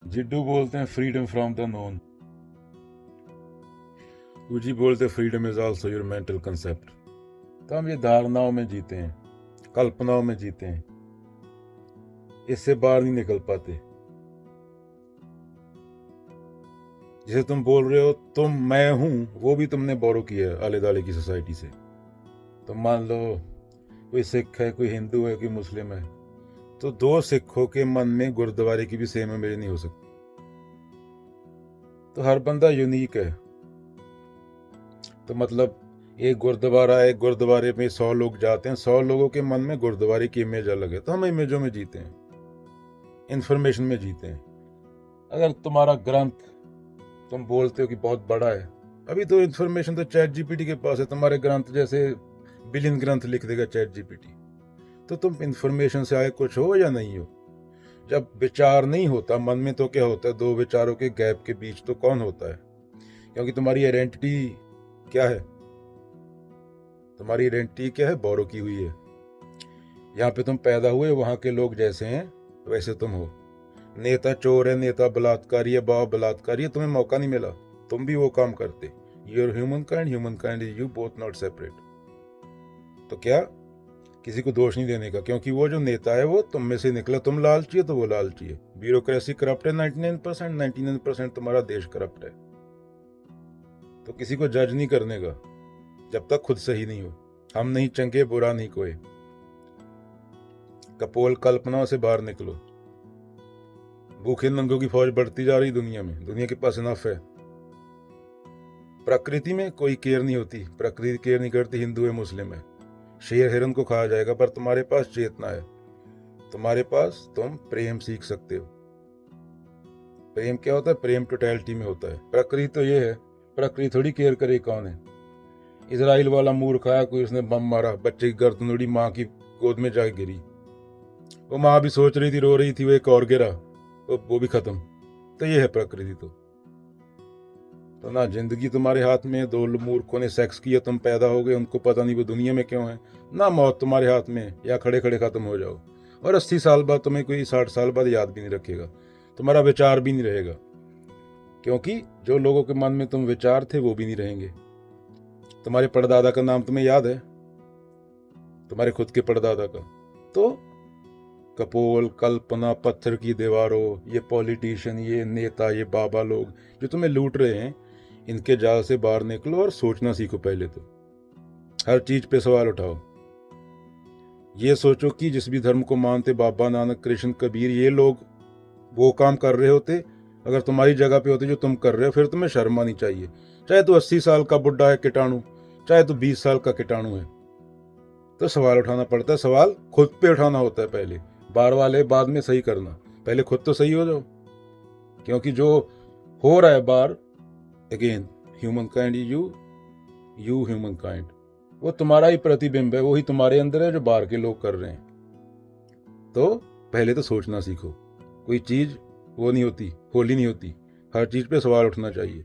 जिड्डू बोलते हैं freedom from the known. उजी बोलते freedom is also your mental concept. तो हम ये धारणाओं में जीते हैं, कल्पनाओं में जीते हैं, इससे बाहर नहीं निकल पाते। जिसे तुम बोल रहे हो तुम मैं हूं, वो भी तुमने बोरो किया है आले दाले की सोसाइटी से। तो मान लो कोई सिख है, कोई हिंदू है, कोई मुस्लिम है, तो दो सिखों के मन में गुरुद्वारे की भी सेम मेरी नहीं हो सकती। तो हर बंदा यूनिक है। तो मतलब एक गुरुद्वारा है, एक गुरुद्वारे में 100 लोग जाते हैं, 100 लोगों के मन में गुरुद्वारे की इमेज अलग है। तो हम इमेजों में जीते हैं, इंफॉर्मेशन में जीते हैं। अगर तुम्हारा ग्रंथ तुम बोलते हो कि बहुत बड़ा है, अभी तो इंफॉर्मेशन तो चैट जीपीटी के पास है। तुम्हारे ग्रंथ जैसे बिलियन ग्रंथ लिख देगा चैट जीपीटी। तो तुम इंफॉर्मेशन से आए कुछ हो या नहीं हो। जब विचार नहीं होता मन में, तो क्या होता है, दो विचारों के गैप के बीच तो कौन होता है। क्योंकि तुम्हारी आइडेंटिटी क्या है, तुम्हारी आइडेंटिटी क्या है, बोरो की हुई है। यहाँ पे तुम पैदा हुए, वहां के लोग जैसे हैं वैसे तुम हो। नेता चोर है, नेता बलात्कारी है, बाप बलात्कारी है, तुम्हें मौका नहीं मिला, तुम भी वो काम करते। Your human kind is you both not separate. तो क्या किसी को दोष नहीं देने का, क्योंकि वो जो नेता है वो तुम में से निकला। तुम लालची है तो वो लालची है। ब्यूरोक्रेसी करप्ट है 99% तुम्हारा देश करप्ट है। तो किसी को जज नहीं करने का जब तक खुद सही नहीं हो। हम नहीं चंगे, बुरा नहीं कोई। कपोल कल्पनाओं से बाहर निकलो। भूखे नंगों की फौज बढ़ती जा रही दुनिया में, दुनिया के पास इनफ है। प्रकृति में कोई केयर नहीं होती, प्रकृति केयर नहीं करती, हिंदू है मुस्लिम है। शेर हिरन को खाया जाएगा, पर तुम्हारे पास चेतना है, तुम्हारे पास तुम प्रेम सीख सकते हो। प्रेम क्या होता है, प्रेम टोटलिटी में होता है। प्रकृति तो ये है, प्रकृति थोड़ी केयर करे कौन है। इजराइल वाला मूर्ख आया कोई, उसने बम मारा, बच्चे की गर्दन उड़ी, माँ की गोद में जाके गिरी। वो माँ भी सोच रही थी, रो रही थी, वो एक और गिरा, वो भी खत्म। तो ये है प्रकृति। तो ना जिंदगी तुम्हारे हाथ में, दो मूर्खों ने सेक्स किया, तुम पैदा हो गए, उनको पता नहीं वो दुनिया में क्यों है। ना मौत तुम्हारे हाथ में, या खड़े खड़े खत्म हो जाओ। और 80 साल बाद तुम्हें कोई 60 साल बाद याद भी नहीं रखेगा, तुम्हारा विचार भी नहीं रहेगा। क्योंकि जो लोगों के मन में तुम विचार थे वो भी नहीं रहेंगे। तुम्हारे परदादा का नाम तुम्हें याद है, तुम्हारे खुद के परदादा का। तो कपोल कल्पना, पत्थर की दीवारों, ये पॉलिटिशियन, ये नेता, ये बाबा लोग जो तुम्हें लूट रहे हैं, इनके जाल से बाहर निकलो और सोचना सीखो। पहले तो हर चीज पे सवाल उठाओ। ये सोचो कि जिस भी धर्म को मानते, बाबा नानक, कृष्ण, कबीर, ये लोग वो काम कर रहे होते, अगर तुम्हारी जगह पे होते जो तुम कर रहे हो, फिर तुम्हें शर्म आनी चाहिए। चाहे तो 80 साल का बुढ़ा है कीटाणु, चाहे तो 20 साल का कीटाणु है। तो सवाल उठाना पड़ता है, सवाल खुद पे उठाना होता है पहले। बार वाले बाद में सही करना, पहले खुद तो सही हो जाओ। क्योंकि जो हो रहा है बार, again human kind you human kind, वो तुम्हारा ही प्रतिबिंब है, वही तुम्हारे अंदर है जो बाहर के लोग कर रहे हैं। तो पहले तो सोचना सीखो। कोई चीज वो नहीं होती, होली नहीं होती, हर चीज पे सवाल उठना चाहिए।